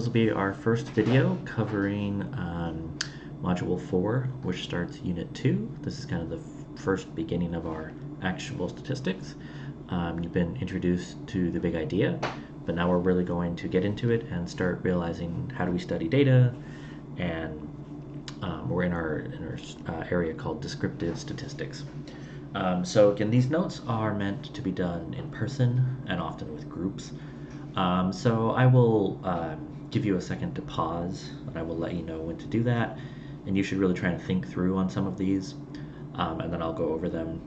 This will be our first video covering Module 4, which starts Unit 2. This is kind of the first beginning of our actual statistics. You've been introduced to the big idea, but now we're really going to get into it and start realizing how do we study data, and we're in our area called descriptive statistics. So again, these notes are meant to be done in person and often with groups. So I will give you a second to pause, and I will let you know when to do that. And you should really try and think through on some of these, and then I'll go over them.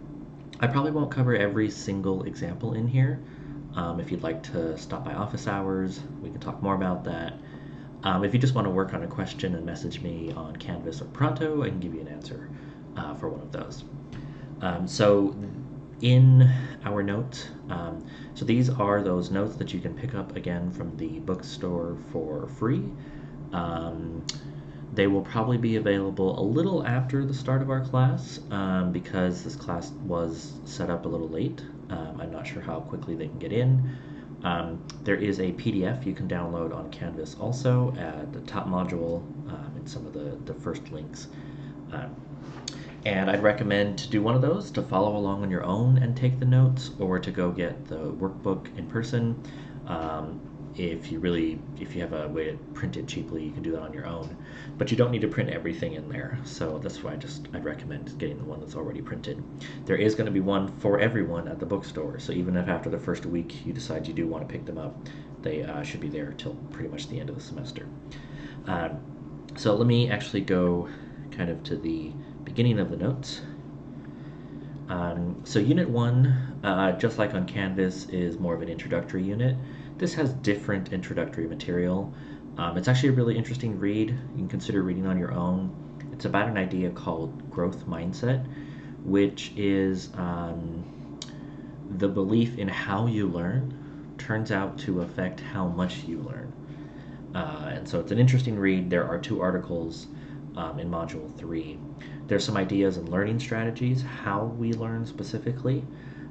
I probably won't cover every single example in here. If you'd like to stop by office hours, we can talk more about that. If you just want to work on a question and message me on Canvas or Pronto, I can give you an answer for one of those. So in our notes, so these are those notes that you can pick up again from the bookstore for free. They will probably be available a little after the start of our class because this class was set up a little late. I'm not sure how quickly they can get in. There is a PDF you can download on Canvas also at the top module in some of the first links. And I'd recommend to do one of those, to follow along on your own and take the notes, or to go get the workbook in person. If you have a way to print it cheaply, you can do that on your own. But you don't need to print everything in there, so that's why I'd recommend getting the one that's already printed. There is going to be one for everyone at the bookstore, so even if after the first week you decide you do want to pick them up, they should be there till pretty much the end of the semester. So let me actually go kind of to the beginning of the notes. So Unit 1, just like on Canvas, is more of an introductory unit. This has different introductory material. It's actually a really interesting read. You can consider reading on your own. It's about an idea called growth mindset, which is the belief in how you learn turns out to affect how much you learn. And so it's an interesting read. There are 2 articles in Module 3. There's some ideas and learning strategies, how we learn specifically.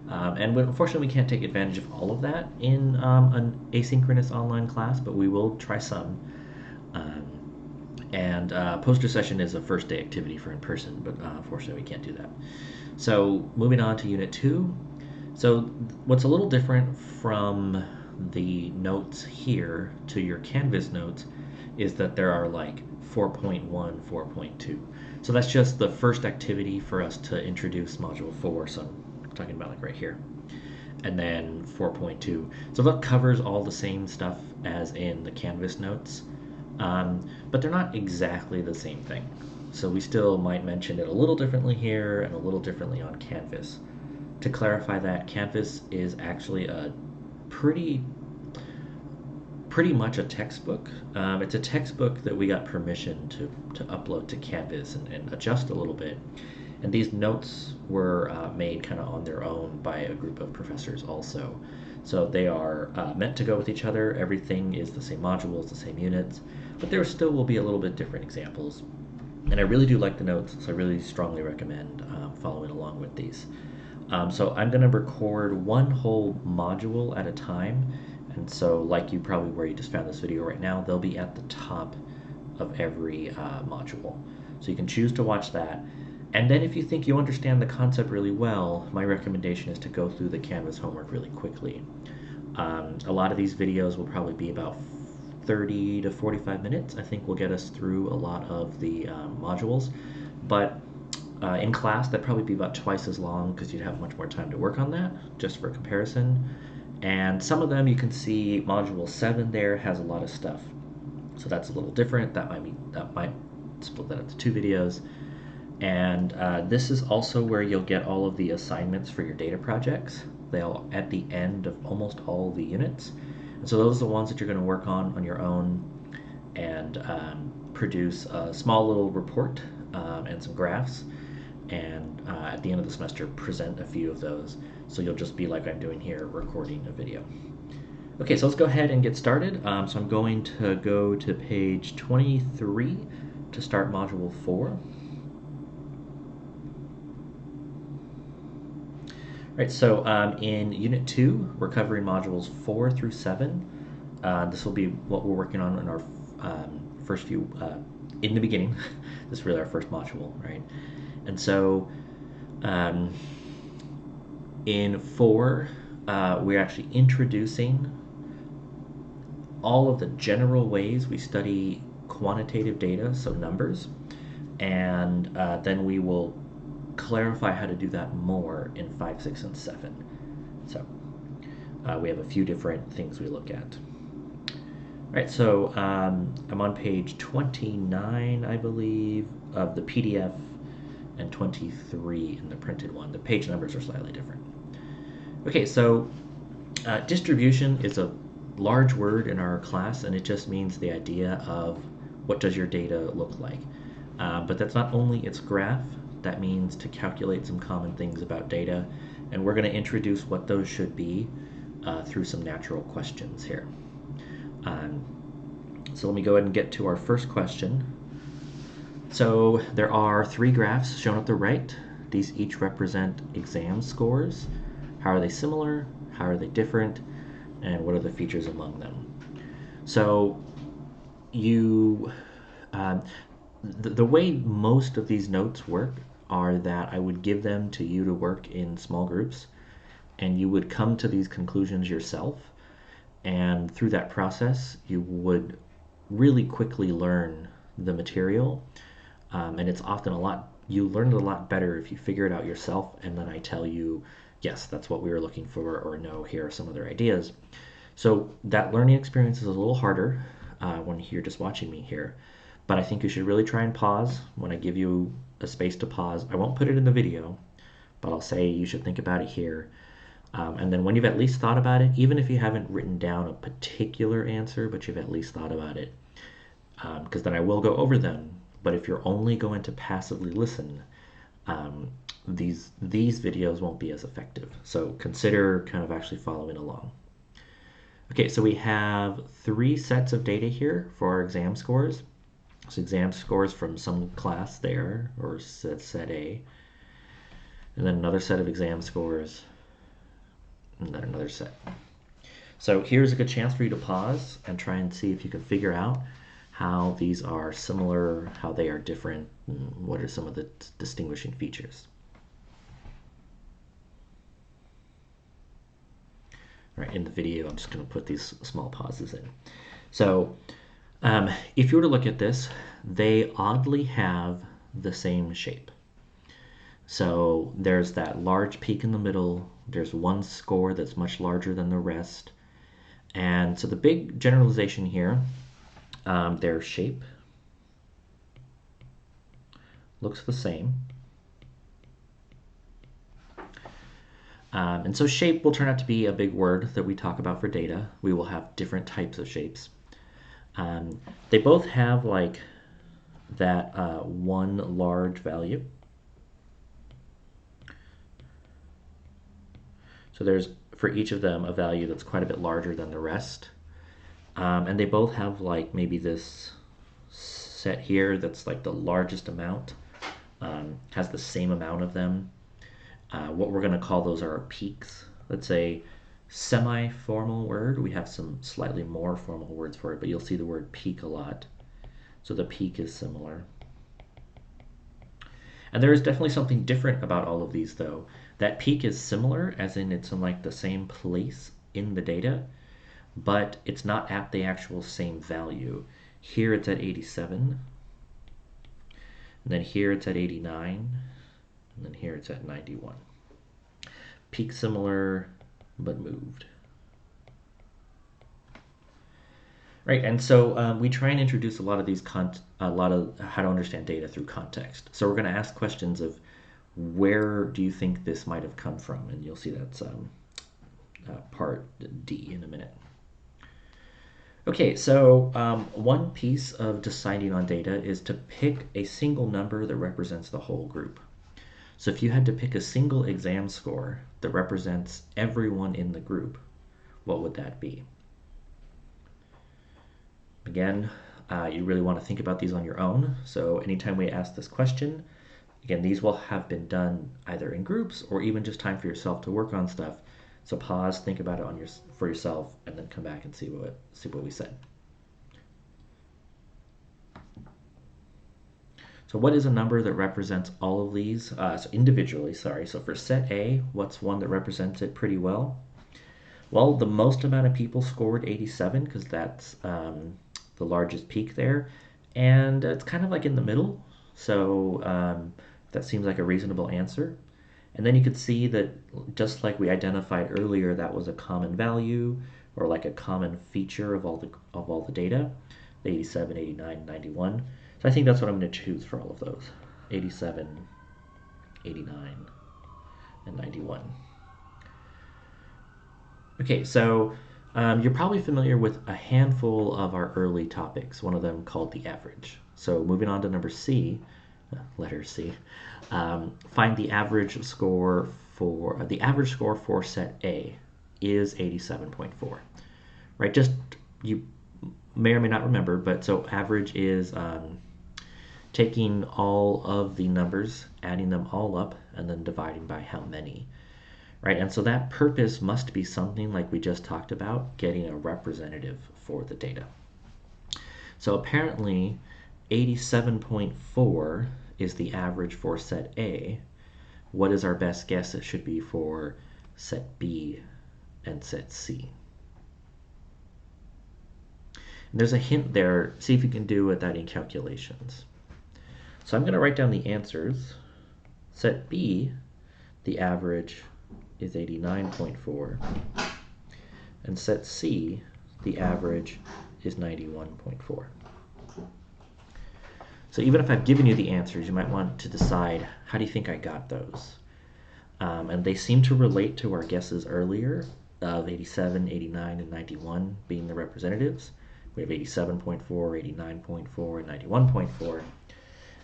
And unfortunately, we can't take advantage of all of that in an asynchronous online class, but we will try some. Poster session is a first day activity for in person, but unfortunately we can't do that. So moving on to Unit 2. So what's a little different from the notes here to your Canvas notes is that there are like 4.1, 4.2. So that's just the first activity for us to introduce Module 4, so I'm talking about like right here. And then 4.2. So that covers all the same stuff as in the Canvas notes, but they're not exactly the same thing. So we still might mention it a little differently here and a little differently on Canvas. To clarify that, Canvas is actually a pretty much a textbook. It's a textbook that we got permission to upload to Canvas and adjust a little bit. And these notes were made kind of on their own by a group of professors also. So they are meant to go with each other. Everything is the same modules, the same units, but there still will be a little bit different examples. And I really do like the notes, so I really strongly recommend following along with these. So I'm going to record one whole module at a time. And so like where you just found this video right now, they'll be at the top of every module. So you can choose to watch that. And then if you think you understand the concept really well, my recommendation is to go through the Canvas homework really quickly. A lot of these videos will probably be about 30 to 45 minutes. I think will get us through a lot of the modules. But in class, that'd probably be about twice as long because you'd have much more time to work on that, just for comparison. And some of them you can see Module 7 there has a lot of stuff. So that's a little different. That might split that up to 2 videos. And this is also where you'll get all of the assignments for your data projects. They'll at the end of almost all the units. And so those are the ones that you're going to work on your own and produce a small little report and some graphs. And at the end of the semester, present a few of those. So you'll just be like I'm doing here, recording a video. Okay, so let's go ahead and get started. So I'm going to go to page 23 to start Module 4. Right, so in Unit 2, we're covering modules 4 through 7. This will be what we're working on in our first few, in the beginning. This is really our first module, right? And so um, in 4, we're actually introducing all of the general ways we study quantitative data, so numbers, and then we will clarify how to do that more in 5, 6, and 7. So we have a few different things we look at. All right, so I'm on page 29, I believe, of the PDF, and 23 in the printed one. The page numbers are slightly different. Okay, so distribution is a large word in our class, and it just means the idea of what does your data look like. But that's not only its graph, that means to calculate some common things about data, and we're going to introduce what those should be through some natural questions here. So let me go ahead and get to our first question. So there are 3 graphs shown at the right. These each represent exam scores. How are they similar? How are they different? And what are the features among them? So the way most of these notes work are that I would give them to you to work in small groups, and you would come to these conclusions yourself. And through that process, you would really quickly learn the material. And it's often you learn it a lot better if you figure it out yourself, and then I tell you, yes, that's what we were looking for, or no, here are some other ideas. So that learning experience is a little harder when you're just watching me here. But I think you should really try and pause when I give you a space to pause. I won't put it in the video, but I'll say you should think about it here. And then when you've at least thought about it, even if you haven't written down a particular answer, but you've at least thought about it, because then I will go over them. But if you're only going to passively listen, these videos won't be as effective. So consider kind of actually following along. Okay, so we have 3 sets of data here for our exam scores. So exam scores from some class there, or set A, and then another set of exam scores, and then another set. So here's a good chance for you to pause and try and see if you can figure out how these are similar, how they are different, and what are some of the distinguishing features. All right, in the video, I'm just going to put these small pauses in. So if you were to look at this, they oddly have the same shape. So there's that large peak in the middle. There's one score that's much larger than the rest. And so the big generalization here, their shape looks the same. And so shape will turn out to be a big word that we talk about for data. We will have different types of shapes. They both have like that one large value. So there's, for each of them, a value that's quite a bit larger than the rest. And they both have like maybe this set here that's like the largest amount, has the same amount of them. What we're going to call those are our peaks. Let's say semi-formal word. We have some slightly more formal words for it, but you'll see the word peak a lot. So the peak is similar. And there is definitely something different about all of these, though. That peak is similar, as in it's in like the same place in the data, but it's not at the actual same value. Here it's at 87, and then here it's at 89, and then here it's at 91. Peak similar, but moved. Right, and so we try and introduce a lot of how to understand data through context. So we're going to ask questions of where do you think this might have come from, and you'll see that's part D in a minute. Okay, so one piece of deciding on data is to pick a single number that represents the whole group. So if you had to pick a single exam score that represents everyone in the group, what would that be? Again, you really want to think about these on your own. So anytime we ask this question, again, these will have been done either in groups or even just time for yourself to work on stuff. So pause, think about it for yourself, and then come back and see what we said. So what is a number that represents all of these? So individually, sorry. So for set A, what's one that represents it pretty well? Well, the most amount of people scored 87 because that's the largest peak there. And it's kind of like in the middle. So that seems like a reasonable answer. And then you could see that just like we identified earlier, that was a common value or like a common feature of all the data, the 87, 89, 91. So I think that's what I'm going to choose for all of those, 87, 89, and 91. Okay, so you're probably familiar with a handful of our early topics, one of them called the average. So moving on to number C, letter C, find the average score for set A is 87.4, right? Just you may or may not remember, but so average is taking all of the numbers, adding them all up, and then dividing by how many, right? And so that purpose must be something like we just talked about, getting a representative for the data. So apparently 87.4 is the average for set A. What is our best guess it should be for set B and set C? And there's a hint there. See if you can do without any calculations. So I'm going to write down the answers. Set B, the average is 89.4. And set C, the average is 91.4. So even if I've given you the answers, you might want to decide, how do you think I got those? And they seem to relate to our guesses earlier of 87, 89, and 91 being the representatives. We have 87.4, 89.4, and 91.4.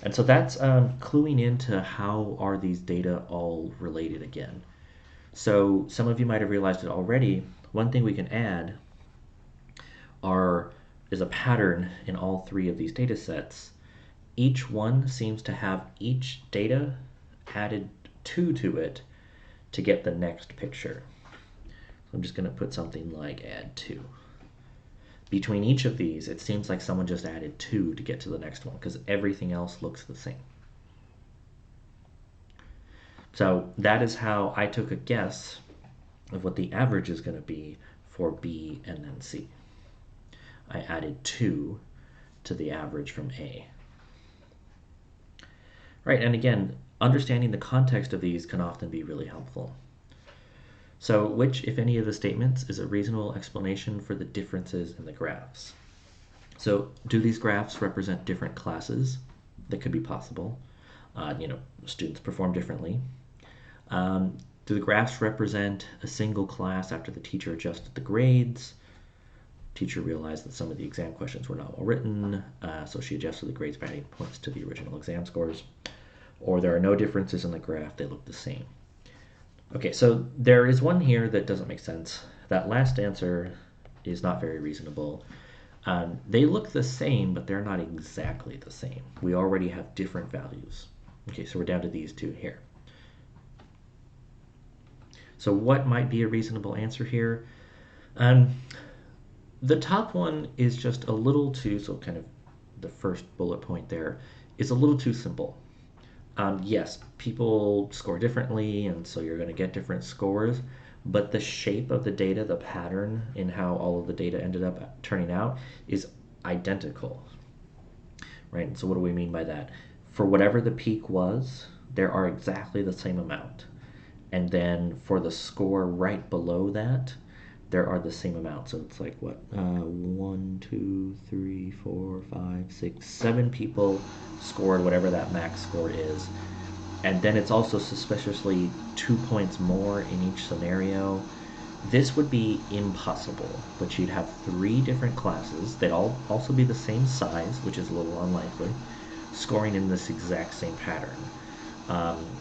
And so that's cluing into how are these data all related again. So some of you might have realized it already. One thing we can add is a pattern in all three of these data sets. Each one seems to have each data added 2 to it to get the next picture. So I'm just going to put something like add 2. Between each of these, it seems like someone just added 2 to get to the next one because everything else looks the same. So that is how I took a guess of what the average is going to be for B and then C. I added 2 to the average from A. Right, and again, understanding the context of these can often be really helpful. So which, if any of the statements, is a reasonable explanation for the differences in the graphs? So do these graphs represent different classes? That could be possible. Students perform differently. Do the graphs represent a single class after the teacher adjusted the grades? Teacher realized that some of the exam questions were not well written, so she adjusted the grades by adding points to the original exam scores. Or there are no differences in the graph, they look the same. Okay, so there is one here that doesn't make sense. That last answer is not very reasonable. They look the same, but they're not exactly the same. We already have different values. Okay, so we're down to these two here. So what might be a reasonable answer here? The top one is just a little too, so kind of the first bullet point there, is a little too simple. Yes, people score differently, and so you're going to get different scores, but the shape of the data, the pattern in how all of the data ended up turning out is identical, right? So what do we mean by that? For whatever the peak was, there are exactly the same amount. And then for the score right below that, there are the same amount. So it's like what? 1, 2, 3, 4, 5, 6, 7 people scored whatever that max score is. And then it's also suspiciously 2 points more in each scenario. This would be impossible, but you'd have 3 different classes. They'd all also be the same size, which is a little unlikely, scoring in this exact same pattern.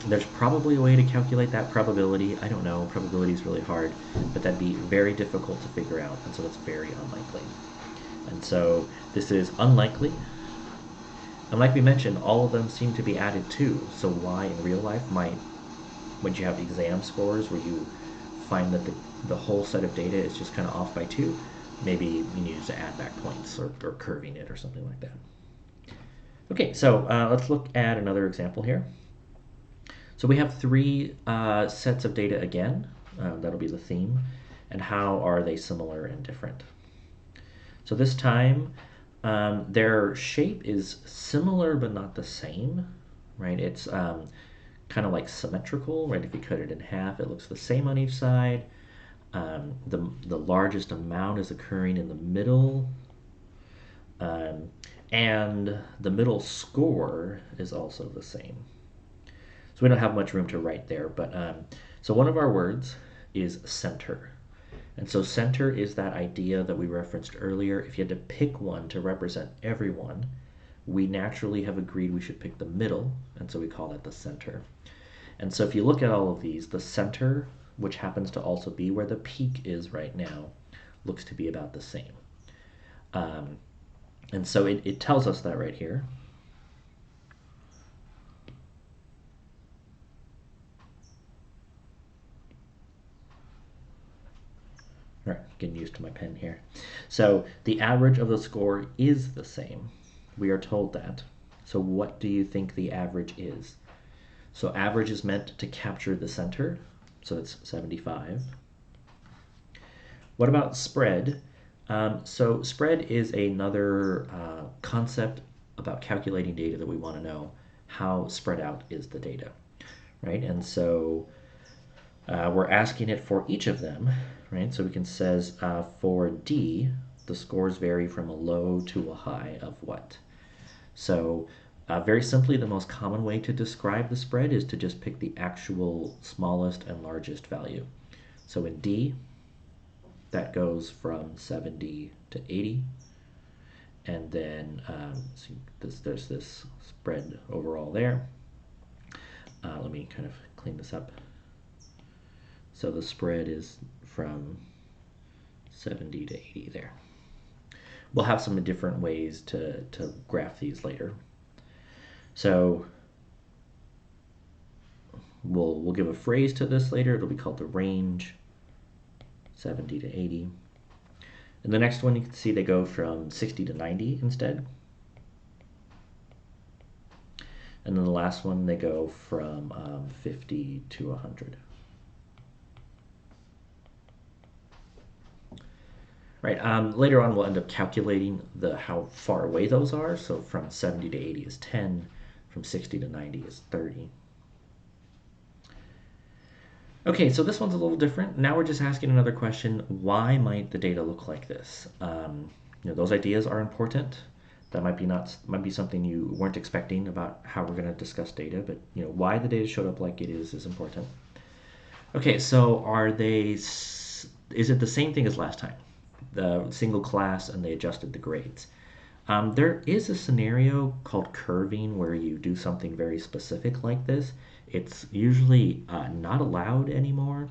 There's probably a way to calculate that probability. I don't know, probability is really hard, but that'd be very difficult to figure out, and so it's very unlikely. And so this is unlikely. And like we mentioned, all of them seem to be added to, so why in real life might, when you have exam scores where you find that the whole set of data is just kind of off by 2, maybe you need to add back points or curving it or something like that. Okay, so let's look at another example here. So we have 3 sets of data again. That'll be the theme. And how are they similar and different? So this time, their shape is similar but not the same, right? It's kind of like symmetrical, right? If you cut it in half, it looks the same on each side. The largest amount is occurring in the middle. Um, and the middle score is also the same. So we don't have much room to write there, but so one of our words is center. And so center is that idea that we referenced earlier. If you had to pick one to represent everyone, we naturally have agreed we should pick the middle, and so we call that the center. And so if you look at all of these, the center, which happens to also be where the peak is right now, looks to be about the same. And so it tells us that right here. All right, getting used to my pen here. So the average of the score is the same. We are told that. So what do you think the average is? So average is meant to capture the center. So it's 75. What about spread? So spread is another concept about calculating data that we want to know how spread out is the data, right? And so we're asking it for each of them, right? So we can says for D, the scores vary from a low to a high of what? So very simply, the most common way to describe the spread is to just pick the actual smallest and largest value. So in D, that goes from 70 to 80. And then so there's this spread overall there. Let me kind of clean this up. So the spread is from 70 to 80 there. We'll have some different ways to graph these later. So we'll give a phrase to this later. It'll be called the range, 70 to 80. And the next one, you can see they go from 60 to 90 instead. And then the last one, they go from 50 to 100. Right, later on we'll end up calculating how far away those are. So from 70 to 80 is 10, from 60 to 90 is 30. Okay, so this one's a little different. Now we're just asking another question: why might the data look like this? Those ideas are important. That might be something you weren't expecting about how we're going to discuss data, but why the data showed up like it is important. Okay, so is it the same thing as last time? The single class and they adjusted the grades. There is a scenario called curving where you do something very specific like this. It's usually not allowed anymore.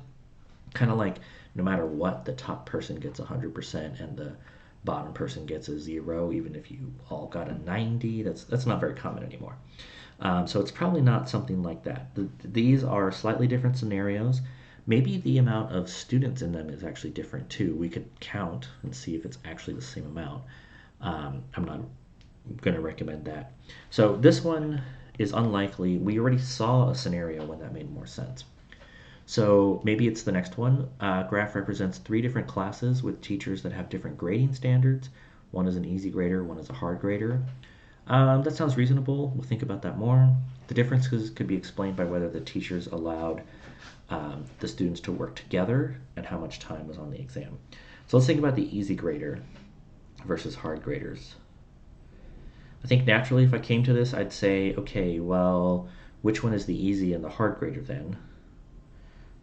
Kind of like no matter what, the top person gets 100% and the bottom person gets a 0, even if you all got a 90. That's not very common anymore. So it's probably not something like that. These are slightly different scenarios. Maybe the amount of students in them is actually different too. We could count and see if it's actually the same amount. I'm not going to recommend that. So this one is unlikely. We already saw a scenario when that made more sense. So maybe it's the next one. Graph represents 3 different classes with teachers that have different grading standards. One is an easy grader, one is a hard grader. That sounds reasonable. We'll think about that more. The differences could be explained by whether the teachers allowed the students to work together and how much time was on the exam. So let's think about the easy grader versus hard graders. I think naturally if I came to this, I'd say, okay, well, which one is the easy and the hard grader then?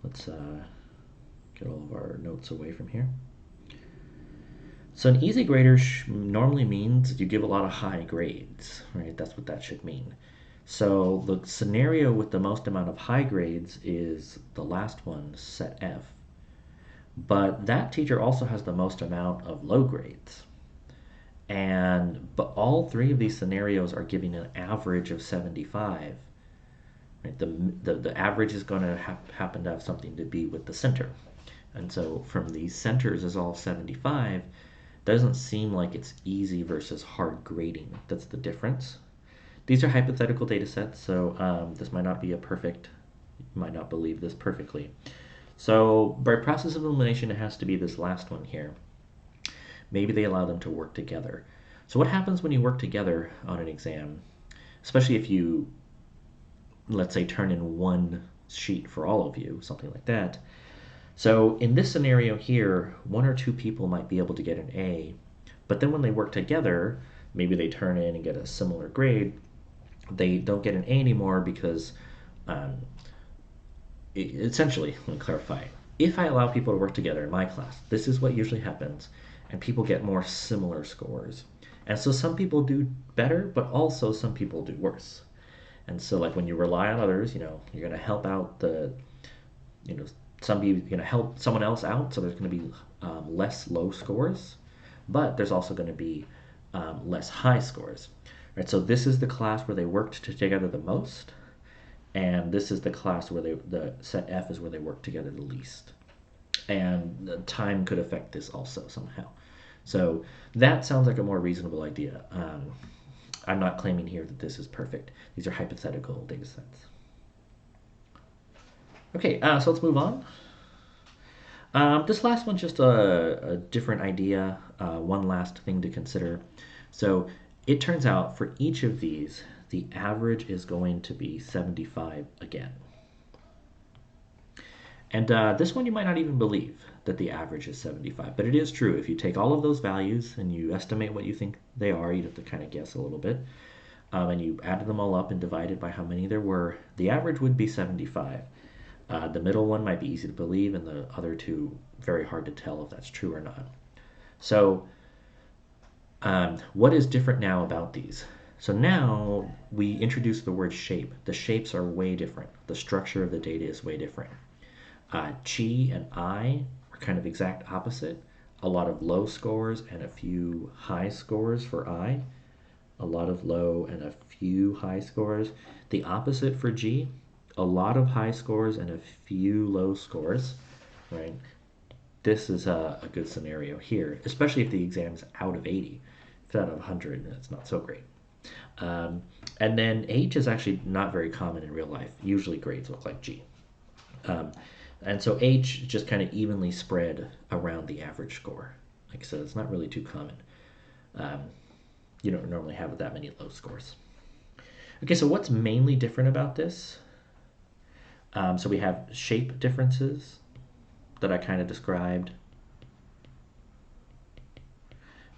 Let's get all of our notes away from here. So an easy grader normally means you give a lot of high grades, right? That's what that should mean. So the scenario with the most amount of high grades is the last one, set F. But that teacher also has the most amount of low grades. But all 3 of these scenarios are giving an average of 75. Right? The average is going to happen to have something to be with the center. And so from these centers is all 75, doesn't seem like it's easy versus hard grading. That's the difference. These are hypothetical data sets, so this might not be a perfect, you might not believe this perfectly. So by process of elimination, it has to be this last one here. Maybe they allow them to work together. So what happens when you work together on an exam, especially if you, let's say, turn in one sheet for all of you, something like that. So in this scenario here, one or two people might be able to get an A, but then when they work together, maybe they turn in and get a similar grade, they don't get an A anymore because um, essentially, let me clarify. If I allow people to work together in my class, this is what usually happens, and people get more similar scores. And so some people do better, but also some people do worse. And so, like when you rely on others, you're going to help out you know, you're going to help someone else out. So there's going to be less low scores, but there's also going to be less high scores. Right. So this is the class where they worked together the most, and this is the class where the set F is where they work together the least. And the time could affect this also somehow. So that sounds like a more reasonable idea. I'm not claiming here that this is perfect. These are hypothetical data sets. Okay, so let's move on. This last one's just a different idea, one last thing to consider. So it turns out for each of these, the average is going to be 75 again. And this one you might not even believe that the average is 75, but it is true. If you take all of those values and you estimate what you think they are, you'd have to kind of guess a little bit, and you added them all up and divided by how many there were, the average would be 75. The middle one might be easy to believe, and the other two very hard to tell if that's true or not. So what is different now about these? So now we introduce the word shape. The shapes are way different. The structure of the data is way different. Chi and I are kind of exact opposite. A lot of low scores and a few high scores for I. A lot of low and a few high scores. The opposite for G, a lot of high scores and a few low scores, right? This is a good scenario here, especially if the exam's out of 80. If it's out of 100, it's not so great. And then H is actually not very common in real life. Usually grades look like G. And so H just kind of evenly spread around the average score. Like I said, it's not really too common. You don't normally have that many low scores. Okay, so what's mainly different about this? So we have shape differences that I kind of described.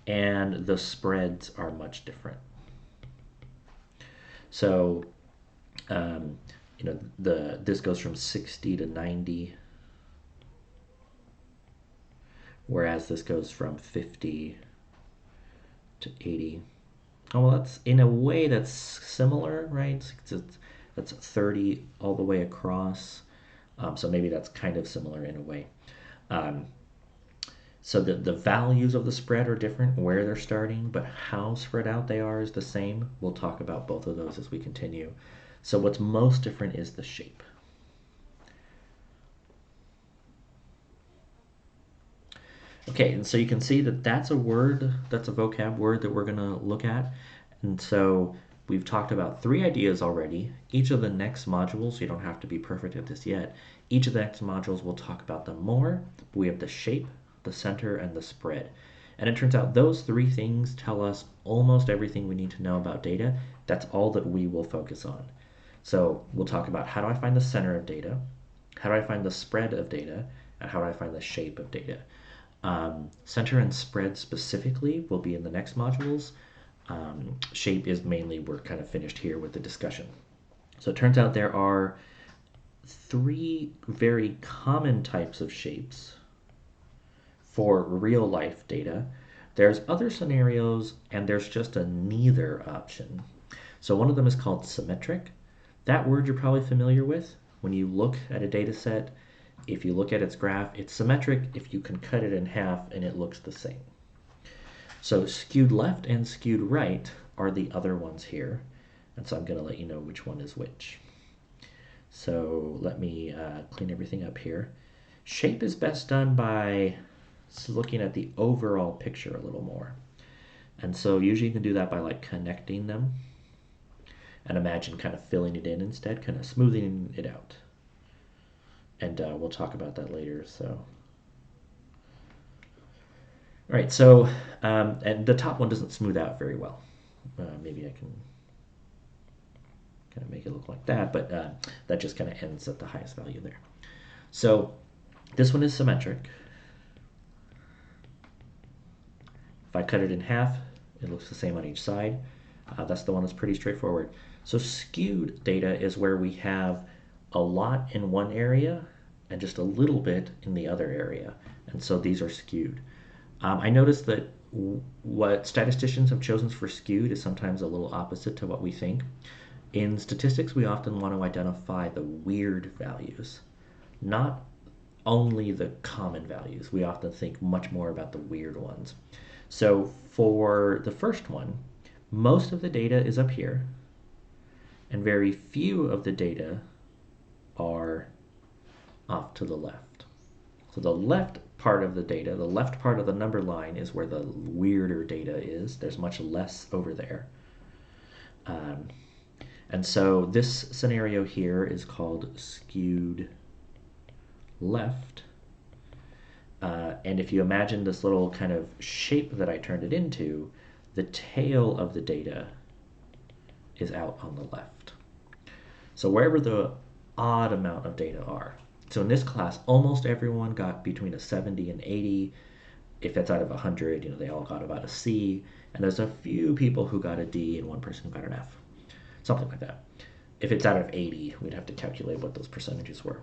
And the spreads are much different. So, this goes from 60 to 90, whereas this goes from 50 to 80. Oh, well, that's in a way that's similar, right? That's 30 all the way across. So maybe that's kind of similar in a way. So the values of the spread are different, where they're starting, but how spread out they are is the same. We'll talk about both of those as we continue. So what's most different is the shape. Okay, and so you can see that that's a word, that's a vocab word that we're going to look at. And so we've talked about 3 ideas already. Each of the next modules, you don't have to be perfect at this yet, each of the next modules we'll talk about them more. We have the shape, the center, and the spread. And it turns out those 3 things tell us almost everything we need to know about data. That's all that we will focus on. So we'll talk about how do I find the center of data, how do I find the spread of data, and how do I find the shape of data. Center and spread specifically will be in the next modules. Shape is mainly, we're kind of finished here with the discussion. So it turns out there are 3 very common types of shapes for real life data. There's other scenarios, and there's just a neither option. So one of them is called symmetric. That word you're probably familiar with. When you look at a data set, if you look at its graph, it's symmetric if you can cut it in half and it looks the same. So skewed left and skewed right are the other ones here. And so I'm going to let you know which one is which. So let me clean everything up here. Shape is best done by looking at the overall picture a little more. And so usually you can do that by like connecting them and imagine kind of filling it in instead, kind of smoothing it out. And we'll talk about that later. So, all right. So, and the top one doesn't smooth out very well. Maybe I can kind of make it look like that, but that just kind of ends at the highest value there. So this one is symmetric. If I cut it in half, it looks the same on each side. That's the one that's pretty straightforward. So skewed data is where we have a lot in one area and just a little bit in the other area. And so these are skewed. I noticed that what statisticians have chosen for skewed is sometimes a little opposite to what we think. In statistics, we often want to identify the weird values, not only the common values. We often think much more about the weird ones. So for the first one, most of the data is up here, and very few of the data are off to the left. So the left part of the data, the left part of the number line is where the weirder data is. There's much less over there. And so this scenario here is called skewed left. And if you imagine this little kind of shape that I turned it into, the tail of the data is out on the left. So wherever the odd amount of data are. So in this class, almost everyone got between a 70 and 80. If that's out of 100, they all got about a C. And there's a few people who got a D and one person who got an F. Something like that. If it's out of 80, we'd have to calculate what those percentages were.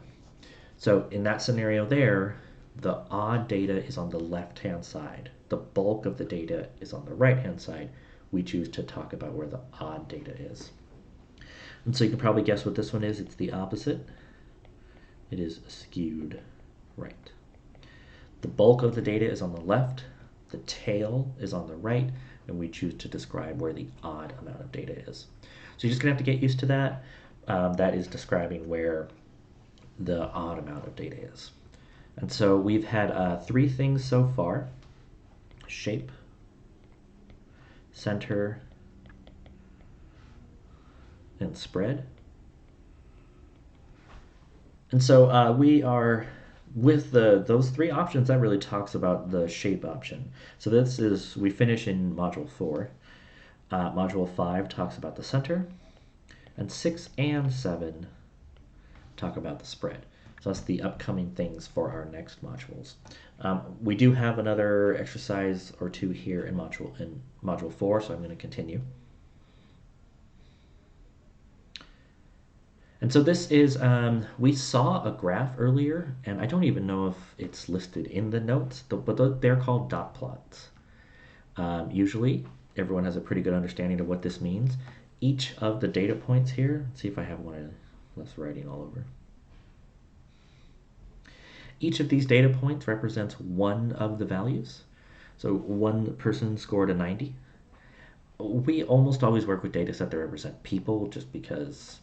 So in that scenario there, the odd data is on the left-hand side. The bulk of the data is on the right-hand side. We choose to talk about where the odd data is. And so you can probably guess what this one is. It's the opposite. It is skewed right. The bulk of the data is on the left. The tail is on the right. And we choose to describe where the odd amount of data is. So you're just going to have to get used to that. That is describing where the odd amount of data is. And so we've had 3 things so far: shape, center, and spread. And so we are with those 3 options. That really talks about the shape option. So this is, we finish in module 4. Module 5 talks about the center, and 6 and 7 talk about the spread. So that's the upcoming things for our next modules. We do have another exercise or 2 here in module 4, so I'm going to continue. And so this is, we saw a graph earlier, and I don't even know if it's listed in the notes, but they're called dot plots. Usually, everyone has a pretty good understanding of what this means. Each of the data points here, let's see if I have one less writing all over. Each of these data points represents one of the values. So one person scored a 90. We almost always work with data set that represent people just because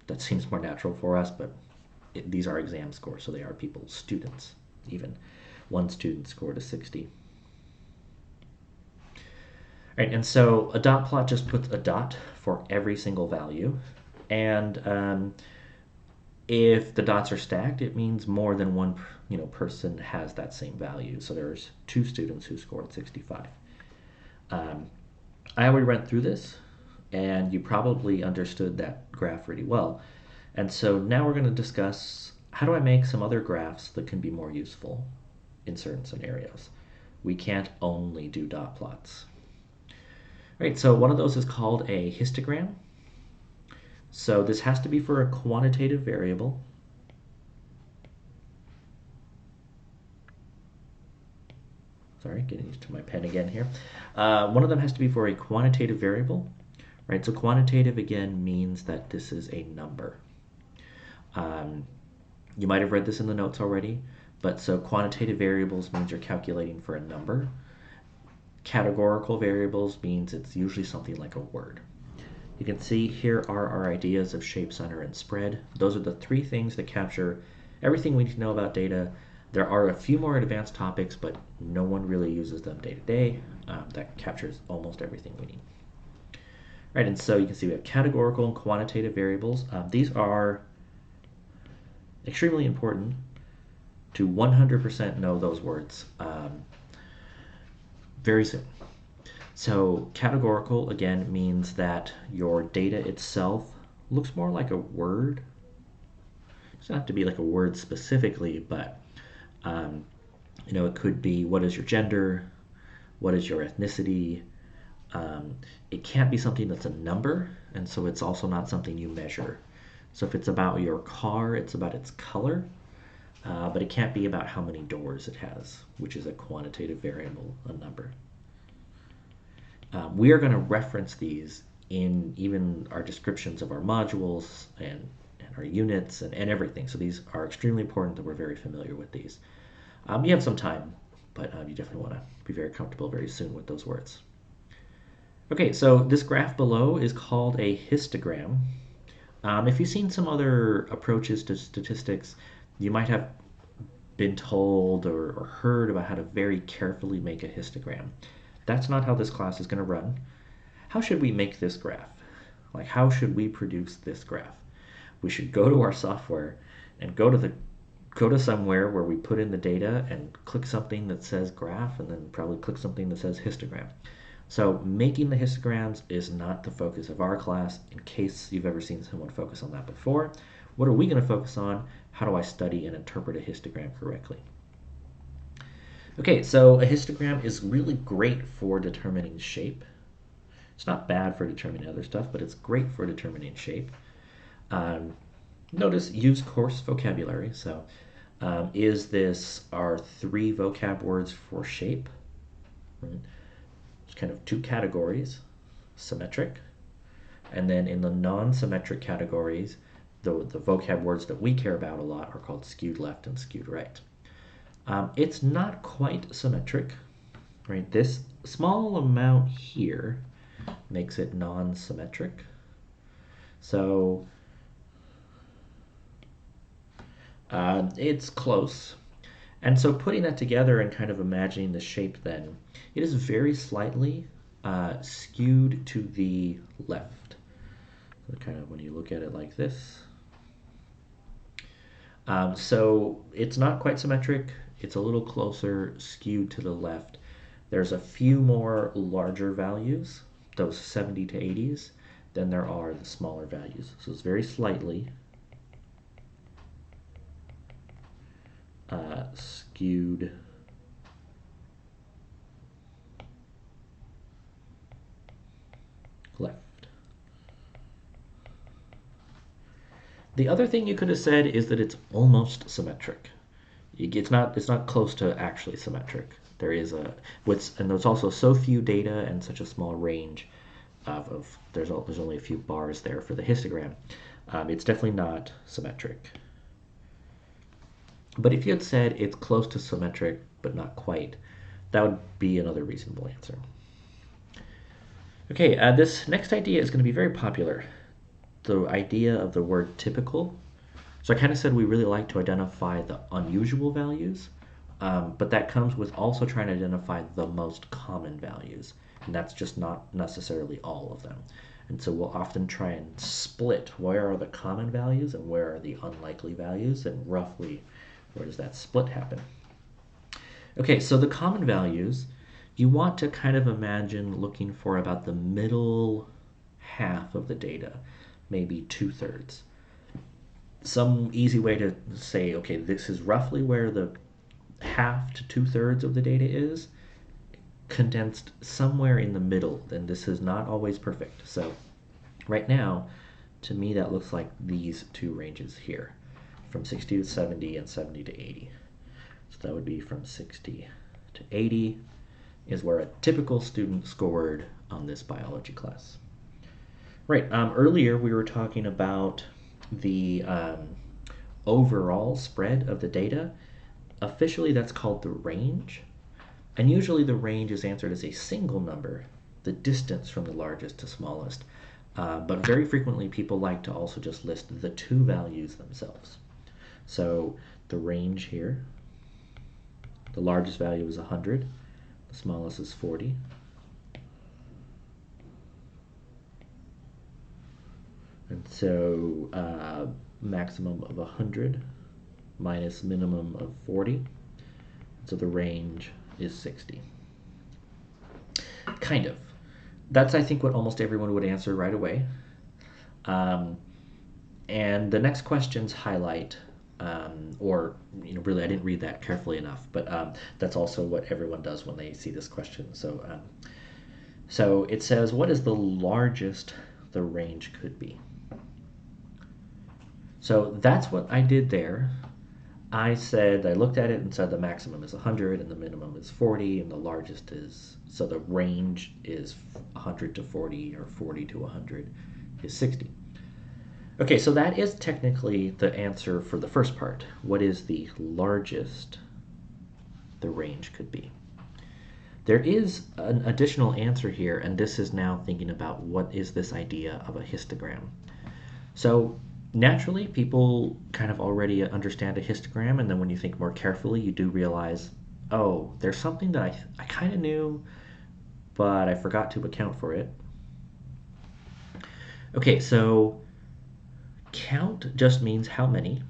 that seems more natural for us, but these are exam scores, so they are people, students even. One student scored a 60. All right, and so a dot plot just puts a dot for every single value. And if the dots are stacked, it means more than one person has that same value. So there's 2 students who scored 65. I already went through this, and you probably understood that graph really well. And so now we're going to discuss, how do I make some other graphs that can be more useful in certain scenarios? We can't only do dot plots. All right, so one of those is called a histogram. So this has to be for a quantitative variable. Sorry, getting used to my pen again here. One of them has to be for a quantitative variable, right? So quantitative, again, means that this is a number. You might have read this in the notes already, but so quantitative variables means you're calculating for a number. Categorical variables means it's usually something like a word. You can see here are our ideas of shape, center, and spread. Those are the 3 things that capture everything we need to know about data There are a few more advanced topics, but no one really uses them day to day. That captures almost everything we need. Right, and so you can see we have categorical and quantitative variables. These are extremely important to 100% know those words very soon. So categorical, again, means that your data itself looks more like a word. It doesn't have to be like a word specifically, but it could be, what is your gender, what is your ethnicity. It can't be something that's a number, and so it's also not something you measure. So if it's about your car, it's about its color, but it can't be about how many doors it has, which is a quantitative variable, a number. We are going to reference these in even our descriptions of our modules and our units and everything. So these are extremely important that we're very familiar with these. You have some time, but you definitely want to be very comfortable very soon with those words. Okay, so this graph below is called a histogram. If you've seen some other approaches to statistics, you might have been told or heard about how to very carefully make a histogram. That's not how this class is going to run. How should we make this graph? Like, how should we produce this graph? We should go to our software and go to somewhere where we put in the data and click something that says graph, and then probably click something that says histogram. So making the histograms is not the focus of our class, in case you've ever seen someone focus on that before. What are we going to focus on? How do I study and interpret a histogram correctly? Okay, so a histogram is really great for determining shape. It's not bad for determining other stuff, but it's great for determining shape. Notice use coarse vocabulary. So is this our 3 vocab words for shape? Right? There's kind of 2 categories, symmetric, and then in the non-symmetric categories, the vocab words that we care about a lot are called skewed left and skewed right. It's not quite symmetric, right? This small amount here makes it non-symmetric. So it's close. And so putting that together and kind of imagining the shape then, it is very slightly skewed to the left. So kind of when you look at it like this. So it's not quite symmetric. It's a little closer, skewed to the left. There's a few more larger values, those 70 to 80s, than there are the smaller values. So it's very slightly skewed left. The other thing you could have said is that it's almost symmetric. It's not close to actually symmetric. There is and there's also so few data and such a small range of there's only a few bars there for the histogram. It's definitely not symmetric. But if you had said it's close to symmetric but not quite, that would be another reasonable answer. Okay, this next idea is going to be very popular. The idea of the word typical. So I kind of said we really like to identify the unusual values, but that comes with also trying to identify the most common values, and that's just not necessarily all of them. And so we'll often try and split where are the common values and where are the unlikely values, and roughly where does that split happen. Okay, so the common values, you want to kind of imagine looking for about the middle half of the data, maybe 2/3. Some easy way to say, okay, this is roughly where the half to 2/3 of the data is, condensed somewhere in the middle, then this is not always perfect. So right now, to me, that looks like these 2 ranges here, from 60 to 70 and 70 to 80. So that would be from 60 to 80 is where a typical student scored on this biology class. Right, earlier we were talking about the overall spread of the data. Officially, that's called the range. And usually the range is answered as a single number, the distance from the largest to smallest. But very frequently, people like to also just list the 2 values themselves. So the range here The largest value is 100. The smallest is 40. And so maximum of 100 minus minimum of 40. So the range is 60. Kind of. That's, I think, what almost everyone would answer right away. And the next questions highlight, or really, I didn't read that carefully enough, but that's also what everyone does when they see this question. So it says, what is the largest the range could be? So that's what I did there. I looked at it and said the maximum is 100 and the minimum is 40 and the largest is, so the range is 100 to 40 or 40 to 100 is 60. Okay, so that is technically the answer for the first part. What is the largest the range could be? There is an additional answer here, and this is now thinking about what is this idea of a histogram. So naturally, people kind of already understand a histogram, and then when you think more carefully, you do realize, oh, there's something that I kind of knew, but I forgot to account for it. Okay, so count just means how many,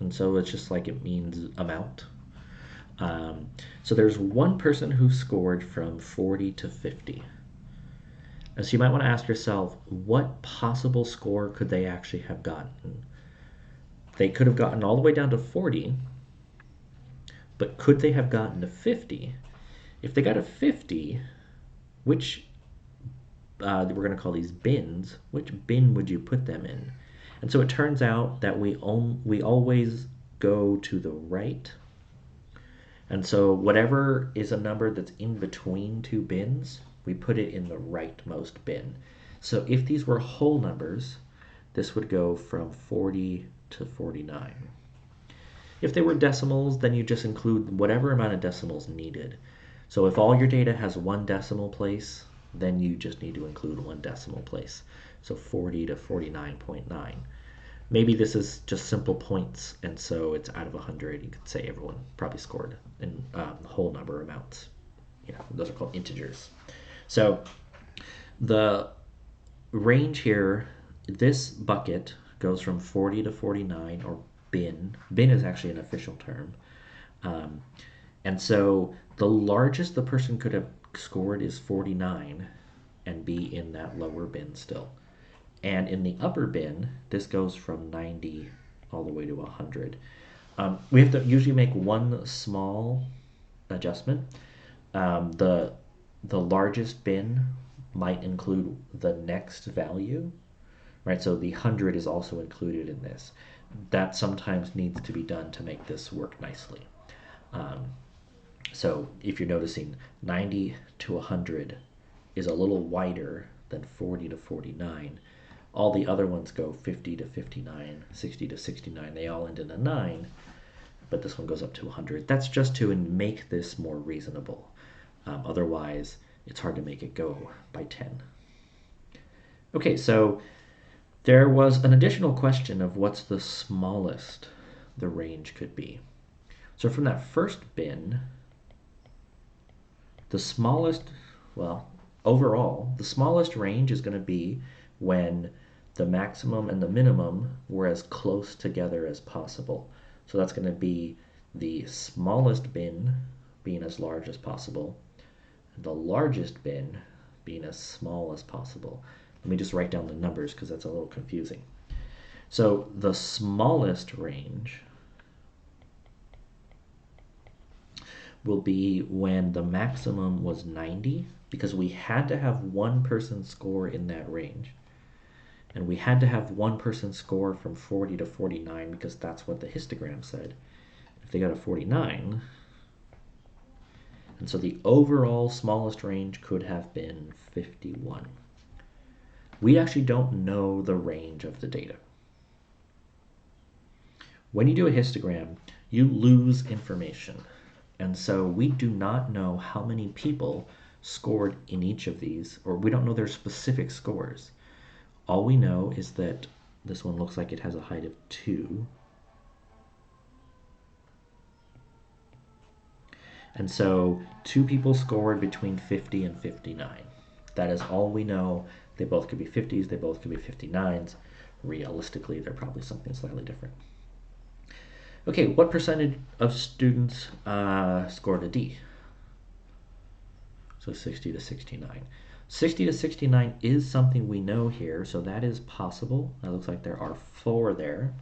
and so it's just like it means amount. So there's one person who scored from 40 to 50. And so you might want to ask yourself, what possible score could they actually have gotten? They could have gotten all the way down to 40, but could they have gotten to 50? If they got a 50, which we're going to call these bins, which bin would you put them in? And so it turns out that we always go to the right. And so whatever is a number that's in between two bins, we put it in the rightmost bin. So if these were whole numbers, this would go from 40 to 49. If they were decimals, then you just include whatever amount of decimals needed. So if all your data has one decimal place, then you just need to include one decimal place. So 40 to 49.9. Maybe this is just simple points, and so it's out of 100. You could say everyone probably scored in whole number amounts. Those are called integers. So the range here, this bucket goes from 40 to 49, or bin. Bin is actually an official term. And so the largest the person could have scored is 49 and be in that lower bin still. And in the upper bin, this goes from 90 all the way to 100. We have to usually make one small adjustment. The largest bin might include the next value, right? So the 100 is also included in this. That sometimes needs to be done to make this work nicely. So if you're noticing, 90 to 100 is a little wider than 40 to 49. All the other ones go 50 to 59, 60 to 69. They all end in a 9, but this one goes up to 100. That's just to make this more reasonable. Otherwise, it's hard to make it go by 10. Okay, so there was an additional question of what's the smallest the range could be. So from that first bin, the smallest, well, overall, the smallest range is going to be when the maximum and the minimum were as close together as possible. So that's going to be the smallest bin being as large as possible, and the largest bin being as small as possible. Let me just write down the numbers because that's a little confusing. So the smallest range will be when the maximum was 90, because we had to have one person score in that range. And we had to have one person score from 40 to 49 because that's what the histogram said. If they got a 49, and so the overall smallest range could have been 51. We actually don't know the range of the data. When you do a histogram, you lose information. And so we do not know how many people scored in each of these, or we don't know their specific scores. All we know is that this one looks like it has a height of 2. And so two people scored between 50 and 59. That is all we know. They both could be 50s, they both could be 59s. Realistically, they're probably something slightly different. Okay, what percentage of students scored a D? So 60 to 69. 60 to 69 is something we know here, so that is possible. That looks like there are 4 there.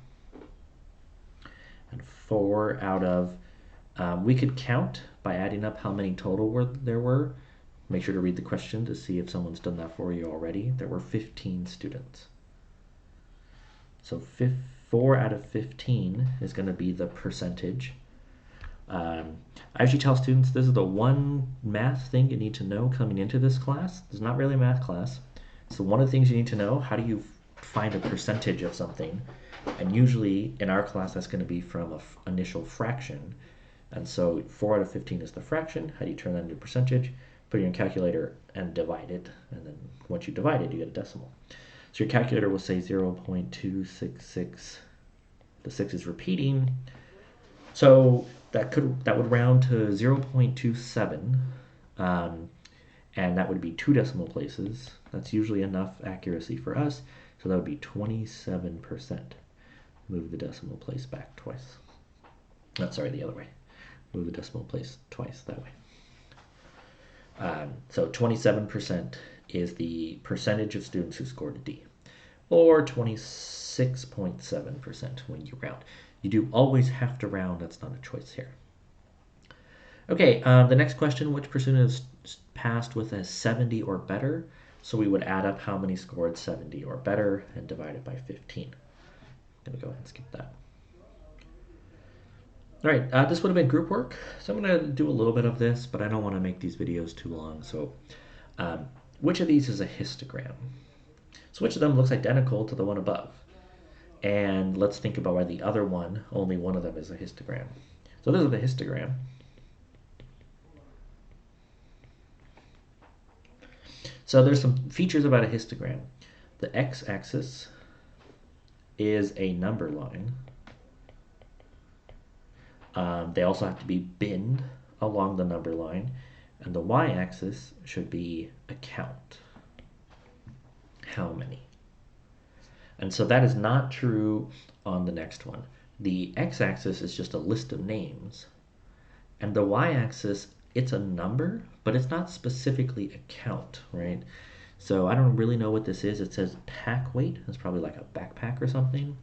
And 4 out of, we could count by adding up how many total there were. Make sure to read the question to see if someone's done that for you already. There were 15 students. So 4 out of 15 is going to be the percentage. I usually tell students this is the one math thing you need to know coming into this class. It's not really a math class. So one of the things you need to know, how do you find a percentage of something? And usually in our class that's going to be from an initial fraction. And so 4 out of 15 is the fraction. How do you turn that into a percentage? Put it in your calculator and divide it. And then once you divide it, you get a decimal. So your calculator will say 0.266. The 6 is repeating. So that would round to 0.27, and that would be 2 decimal places. That's usually enough accuracy for us. So that would be 27%. Move the decimal place back twice. Sorry, the other way. Move the decimal place twice that way. So 27% is the percentage of students who scored a D, or 26.7% when you round. You do always have to round. That's not a choice here. Okay, the next question, which percentage passed with a 70 or better? So we would add up how many scored 70 or better and divide it by 15. I'm going to go ahead and skip that. All right, this would have been group work. So I'm going to do a little bit of this, but I don't want to make these videos too long. So which of these is a histogram? So which of them looks identical to the one above? And let's think about why the other one, only one of them is a histogram. So this is the histogram. So there's some features about a histogram. The x-axis is a number line. They also have to be binned along the number line. And the y-axis should be a count. How many? And so that is not true on the next one. The x-axis is just a list of names. And the y-axis, it's a number, but it's not specifically a count, right? So I don't really know what this is. It says pack weight. It's probably like a backpack or something.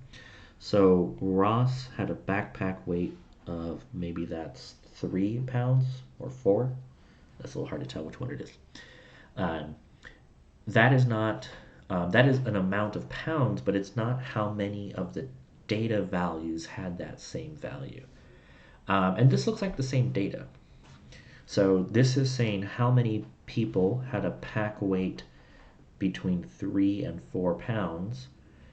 So Ross had a backpack weight of, maybe that's 3 pounds or 4. That's a little hard to tell which one it is. That is not, that is an amount of pounds, but it's not how many of the data values had that same value. And this looks like the same data. So this is saying how many people had a pack weight between 3 and 4 pounds.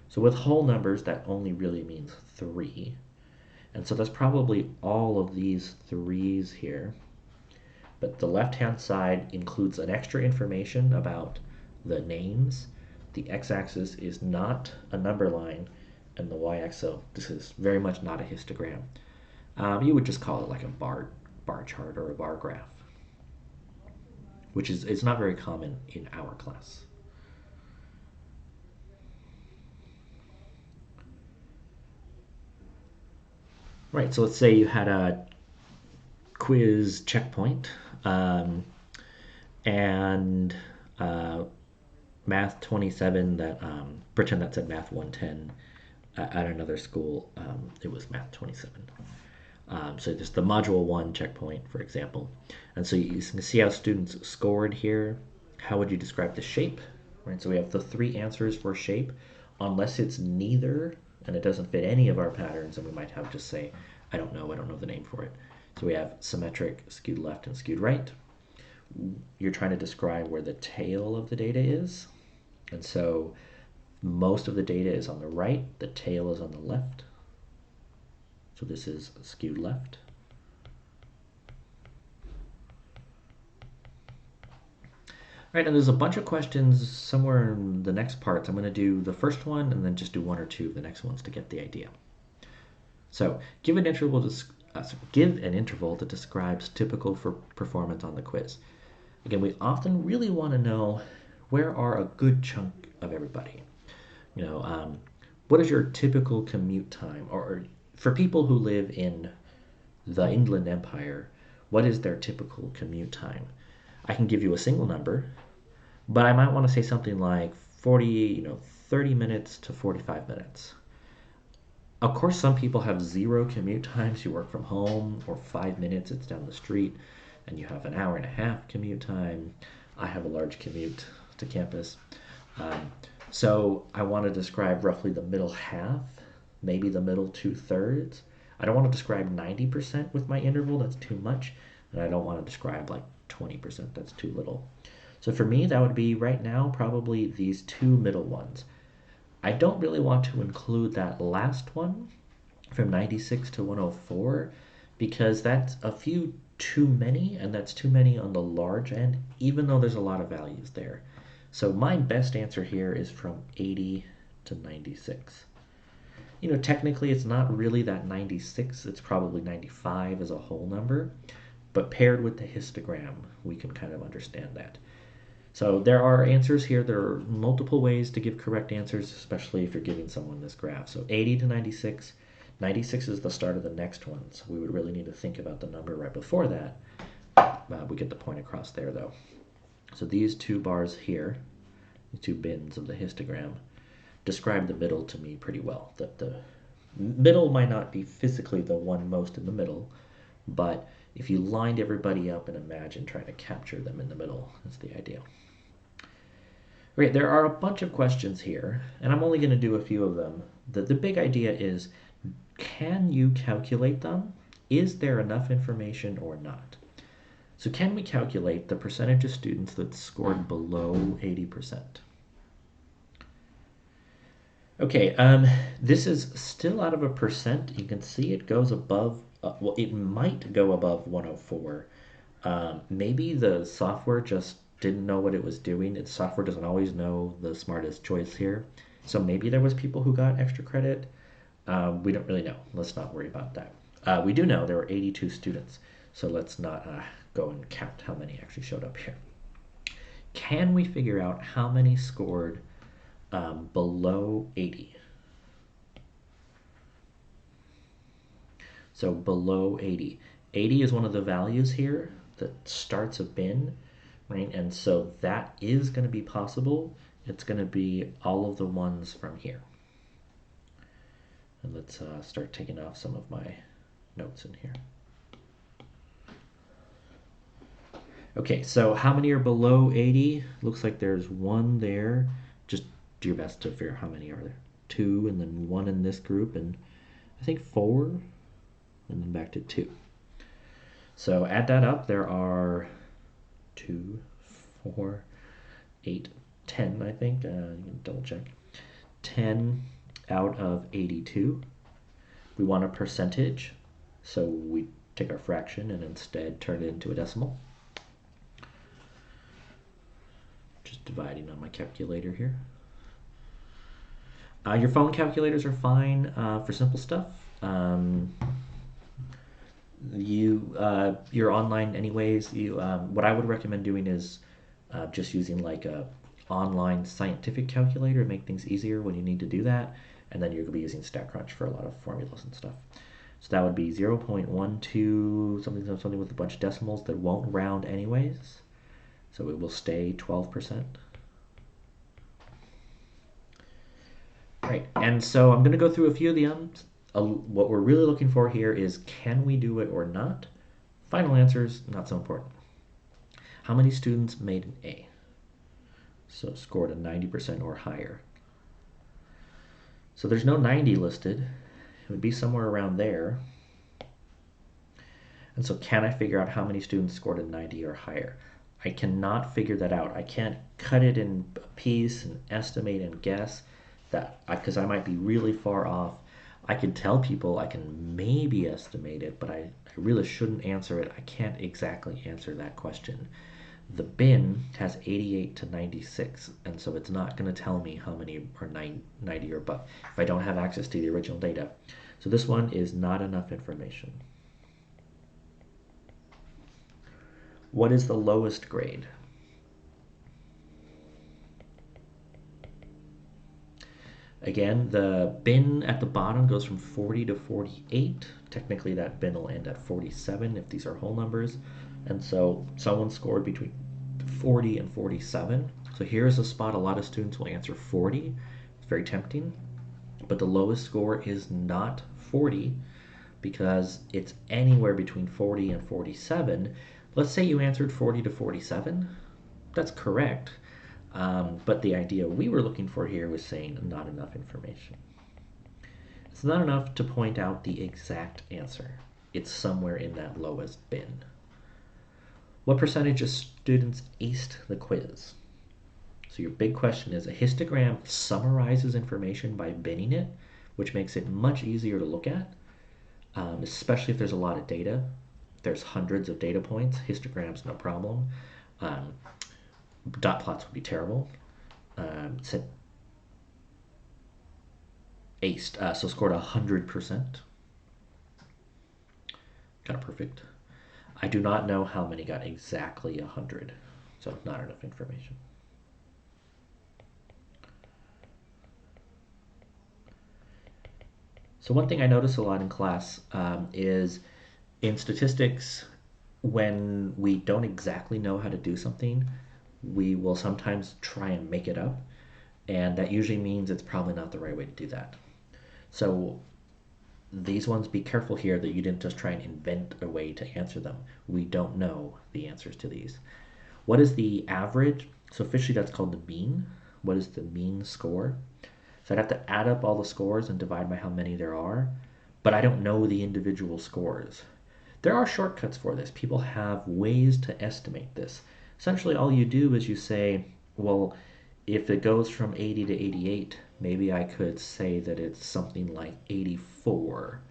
So with whole numbers, that only really means 3. And so that's probably all of these 3s here. But the left-hand side includes an extra information about the names. The x-axis is not a number line, and the y-axis, so this is very much not a histogram. You would just call it like a bar chart or a bar graph, which is, it's not very common in our class. Right, so let's say you had a quiz checkpoint, and math 27 that, pretend that said math 110 at another school, it was math 27. So just the module 1 checkpoint, for example. And so you can see how students scored here. How would you describe the shape? Right, so we have the 3 answers for shape. Unless it's neither, and it doesn't fit any of our patterns, and we might have just say, I don't know the name for it. So we have symmetric, skewed left, and skewed right. You're trying to describe where the tail of the data is. And so most of the data is on the right, the tail is on the left. So this is skewed left. All right, and there's a bunch of questions somewhere in the next parts. I'm going to do the first one and then just do 1 or 2 of the next ones to get the idea. So give an interval give an interval that describes typical for performance on the quiz. Again, we often really want to know where are a good chunk of everybody. You know, what is your typical commute time? Or for people who live in the Inland Empire, what is their typical commute time? I can give you a single number, but I might want to say something like 30 minutes to 45 minutes. Of course, some people have zero commute times. You work from home, or 5 minutes, it's down the street, and you have an hour and a half commute time. I have a large commute to campus. Um, so I want to describe roughly the middle half, maybe the middle 2/3. I don't want to describe 90% with my interval, that's too much. And I don't want to describe like 20%, that's too little. So for me, that would be right now probably these two middle ones. I don't really want to include that last one from 96 to 104 because that's a few too many, and that's too many on the large end, even though there's a lot of values there. So my best answer here is from 80 to 96. You know, technically it's not really that 96, it's probably 95 as a whole number, but paired with the histogram, we can kind of understand that. So there are answers here. There are multiple ways to give correct answers, especially if you're giving someone this graph. So 80 to 96. 96 is the start of the next one, so we would really need to think about the number right before that. We get the point across there, though. So these two bars here, the two bins of the histogram, describe the middle to me pretty well. The middle might not be physically the one most in the middle, but if you lined everybody up and imagine trying to capture them in the middle, that's the idea. Okay, there are a bunch of questions here, and I'm only going to do a few of them. The big idea is, can you calculate them? Is there enough information or not? So can we calculate the percentage of students that scored below 80%? Okay, this is still out of a percent. You can see it goes above, well, it might go above 104. Maybe the software just didn't know what it was doing. Its software doesn't always know the smartest choice here. So maybe there was people who got extra credit. We don't really know. Let's not worry about that. We do know there were 82 students. So let's not go and count how many actually showed up here. Can we figure out how many scored below 80? So below 80. 80 is one of the values here that starts a bin, right? And so that is going to be possible. It's going to be all of the ones from here. And let's start taking off some of my notes in here. Okay, so how many are below 80? Looks like there's one there. Just do your best to figure out how many are there. 2, and then 1 in this group, and I think 4, and then back to 2. So add that up. There are 2, 4, 8, 10, I think. You can double check. 10 out of 82. We want a percentage, so we take our fraction and instead turn it into a decimal. Just dividing on my calculator here. Your phone calculators are fine for simple stuff. You're online anyways. What I would recommend doing is just using like a online scientific calculator to make things easier when you need to do that, and then you're going to be using StatCrunch for a lot of formulas and stuff. So that would be 0.12 something with a bunch of decimals that won't round anyways. So it will stay 12%. Right, and so I'm going to go through a few of them. What we're really looking for here is, can we do it or not? Final answers, not so important. How many students made an A? So scored a 90% or higher. So there's no 90 listed. It would be somewhere around there. And so can I figure out how many students scored a 90 or higher? I cannot figure that out. I can't cut it in a piece and estimate and guess that, because I might be really far off. I can tell people I can maybe estimate it, but I really shouldn't answer it. I can't exactly answer that question. The bin has 88 to 96, and so it's not going to tell me how many are 90 or above if I don't have access to the original data. So this one is not enough information. What is the lowest grade? Again, the bin at the bottom goes from 40 to 48. Technically, that bin will end at 47 if these are whole numbers. And so someone scored between 40 and 47. So here's a spot a lot of students will answer 40. It's very tempting. But the lowest score is not 40 because it's anywhere between 40 and 47. Let's say you answered 40 to 47. That's correct. But the idea we were looking for here was saying not enough information. It's not enough to point out the exact answer. It's somewhere in that lowest bin. What percentage of students aced the quiz? So your big question is, a histogram summarizes information by binning it, which makes it much easier to look at, especially if there's a lot of data. If there's hundreds of data points, histograms no problem. Dot plots would be terrible. Said aced, so scored 100%. Kind of perfect. I do not know how many got exactly 100, so not enough information. So one thing I notice a lot in class is in statistics, when we don't exactly know how to do something, we will sometimes try and make it up, and that usually means it's probably not the right way to do that. So these ones, be careful here that you didn't just try and invent a way to answer them. We don't know the answers to these. What is the average? So officially that's called the mean. What is the mean score? So I'd have to add up all the scores and divide by how many there are, but I don't know the individual scores. There are shortcuts for this. People have ways to estimate this. Essentially all you do is you say, well, if it goes from 80 to 88, maybe I could say that it's something like 84,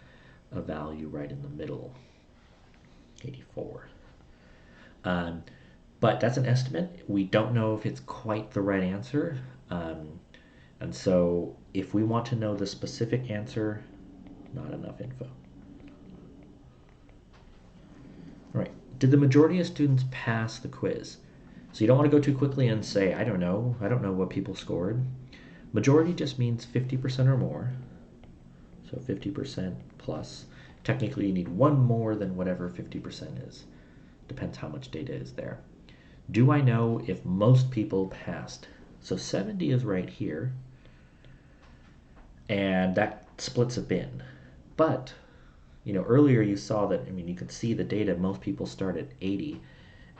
a value right in the middle. 84. But that's an estimate. We don't know if it's quite the right answer. And so if we want to know the specific answer, not enough info. All right. Did the majority of students pass the quiz? So you don't want to go too quickly and say, I don't know what people scored. Majority just means 50% or more. So 50% plus. Technically, you need one more than whatever 50% is. Depends how much data is there. Do I know if most people passed? So 70 is right here. And that splits a bin. But, earlier you saw that, you could see the data, most people start at 80.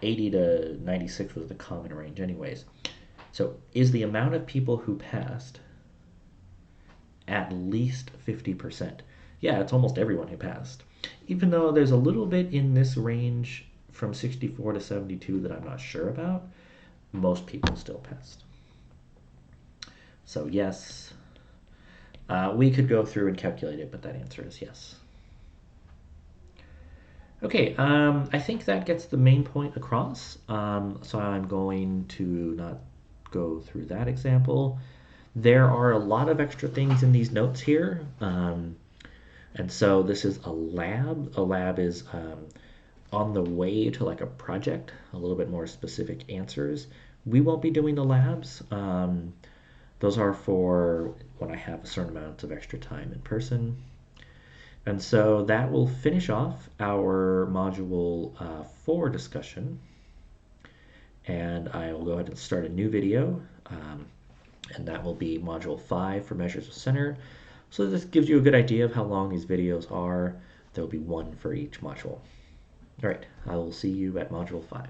80 to 96 was the common range anyways. So is the amount of people who passed at least 50%? Yeah, it's almost everyone who passed. Even though there's a little bit in this range from 64 to 72 that I'm not sure about, most people still passed. So yes, we could go through and calculate it, but that answer is yes. Okay, I think that gets the main point across. So I'm going to not go through that example. There are a lot of extra things in these notes here. And so this is a lab. A lab is on the way to like a project, a little bit more specific answers. We won't be doing the labs. Those are for when I have a certain amount of extra time in person. And so that will finish off our Module 4 discussion. And I will go ahead and start a new video. And that will be Module 5 for Measures of Center. So this gives you a good idea of how long these videos are. There will be one for each module. All right, I will see you at Module 5.